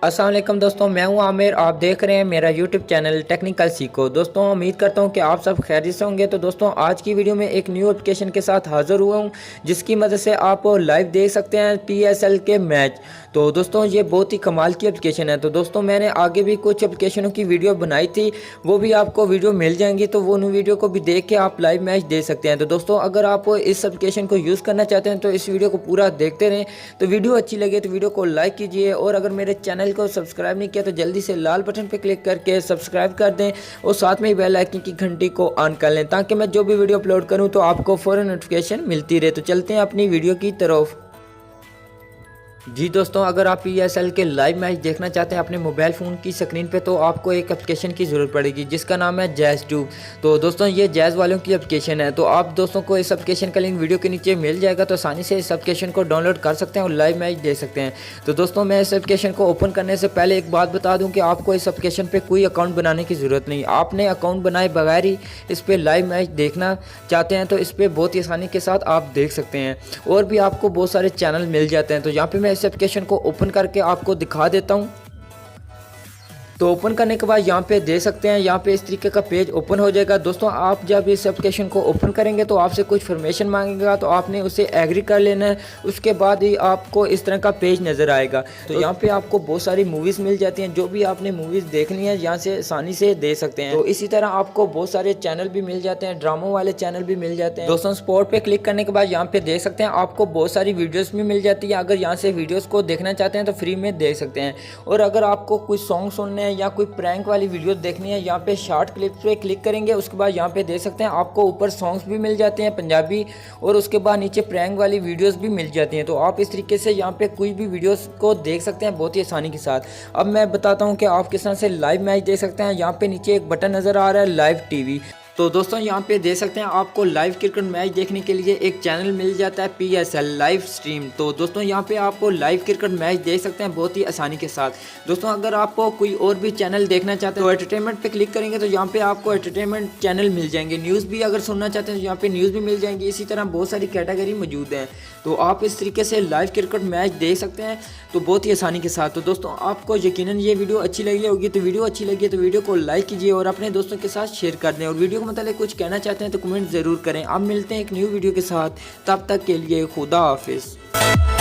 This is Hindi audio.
अस्सलाम वालेकुम दोस्तों, मैं हूं आमिर। आप देख रहे हैं मेरा यूट्यूब चैनल टेक्निकल सीखो। दोस्तों उम्मीद करता हूं कि आप सब खैरियत से होंगे। तो दोस्तों आज की वीडियो में एक न्यू एप्लीकेशन के साथ हाज़िर हुआ हूं जिसकी मदद से आप लाइव देख सकते हैं PSL के मैच। तो दोस्तों ये बहुत ही कमाल की एप्लीकेशन है। तो दोस्तों मैंने आगे भी कुछ एप्लीकेशनों की वीडियो बनाई थी, वो भी आपको वीडियो मिल जाएंगी, तो वो वीडियो को भी देख के आप लाइव मैच देख सकते हैं। तो दोस्तों अगर आप इस एप्लीकेशन को यूज़ करना चाहते हैं तो इस वीडियो को पूरा देखते रहें। तो वीडियो अच्छी लगे तो वीडियो को लाइक कीजिए, और अगर मेरे चैनल को सब्सक्राइब नहीं किया तो जल्दी से लाल बटन पर क्लिक करके सब्सक्राइब कर दें, और साथ में ही बेल आइकन की घंटी को ऑन कर लें ताकि मैं जो भी वीडियो अपलोड करूं तो आपको फ़ौरन नोटिफिकेशन मिलती रहे। तो चलते हैं अपनी वीडियो की तरफ। जी दोस्तों, अगर आप PSL के लाइव मैच देखना चाहते हैं अपने मोबाइल फ़ोन की स्क्रीन पे तो आपको एक एप्लीकेशन की ज़रूरत पड़ेगी जिसका नाम है जैज़ ट्यूब। तो दोस्तों ये जैज़ वालों की एप्लीकेशन है। तो आप दोस्तों को इस एप्लीकेशन का लिंक वीडियो के नीचे मिल जाएगा, तो आसानी से इस एप्लीकेशन को डाउनलोड कर सकते हैं और लाइव मैच देख सकते हैं। तो दोस्तों मैं इस एप्लीकेशन को ओपन करने से पहले एक बात बता दूँ कि आपको इस एप्लीकेशन पर कोई अकाउंट बनाने की ज़रूरत नहीं। आपने अकाउंट बनाए बगैर ही इस पर लाइव मैच देखना चाहते हैं तो इस पर बहुत ही आसानी के साथ आप देख सकते हैं, और भी आपको बहुत सारे चैनल मिल जाते हैं। तो यहाँ पर मैं इस एप्लीकेशन को ओपन करके आपको दिखा देता हूं। तो ओपन करने के बाद यहाँ पे दे सकते हैं, यहाँ पे इस तरीके का पेज ओपन हो जाएगा। दोस्तों आप जब इस एप्लीकेशन को ओपन करेंगे तो आपसे कुछ इन्फॉर्मेशन मांगेगा, तो आपने उसे एग्री कर लेना है। उसके बाद ही आपको इस तरह का पेज नज़र आएगा। तो यहाँ पे आपको बहुत सारी मूवीज़ मिल जाती हैं, जो भी आपने मूवीज़ देखनी है यहाँ से आसानी से दे सकते हैं। तो इसी तरह आपको बहुत सारे चैनल भी मिल जाते हैं, ड्रामों वाले चैनल भी मिल जाते हैं। दोस्तों स्पोर्ट पे क्लिक करने के बाद यहाँ पे देख सकते हैं आपको बहुत सारी वीडियोस भी मिल जाती है। अगर यहाँ से वीडियोस को देखना चाहते हैं तो फ्री में देख सकते हैं, और अगर आपको कोई सॉन्ग सुनने हैं या कोई प्रैंक वाली वीडियो देखनी है, यहाँ पे शॉर्ट क्लिप पे क्लिक करेंगे। उसके बाद यहाँ पे देख सकते हैं आपको ऊपर सॉन्ग्स भी मिल जाते हैं पंजाबी, और उसके बाद नीचे प्रैंक वाली वीडियोस भी मिल जाती हैं। तो आप इस तरीके से यहाँ पे कोई भी वीडियोस को देख सकते हैं बहुत ही आसानी के साथ। अब मैं बताता हूँ कि आप किस तरह से लाइव मैच देख सकते हैं। यहाँ पे नीचे एक बटन नज़र आ रहा है लाइव टीवी। तो दोस्तों यहाँ पे देख सकते हैं आपको लाइव क्रिकेट मैच देखने के लिए एक चैनल मिल जाता है PSL लाइव स्ट्रीम। तो दोस्तों यहाँ पे आपको लाइव क्रिकेट मैच देख सकते हैं बहुत ही आसानी के साथ। दोस्तों अगर आपको कोई और भी चैनल देखना चाहते हैं तो एंटरटेनमेंट पे क्लिक करेंगे तो यहाँ पे आपको एंटरटेनमेंट चैनल मिल जाएंगे। न्यूज़ भी अगर सुनना चाहते हैं तो यहाँ पे न्यूज़ भी मिल जाएंगी। इसी तरह बहुत सारी कैटेगरी मौजूद हैं। तो आप इस तरीके से लाइव क्रिकेट मैच देख सकते हैं तो बहुत ही आसानी के साथ। तो दोस्तों आपको यकीनन ये वीडियो अच्छी लगी होगी, तो वीडियो अच्छी लगी तो वीडियो को लाइक कीजिए और अपने दोस्तों के साथ शेयर कर दें, और वीडियो को मतलब कुछ कहना चाहते हैं तो कमेंट ज़रूर करें। अब मिलते हैं एक न्यू वीडियो के साथ, तब तक के लिए खुदा हाफिज़।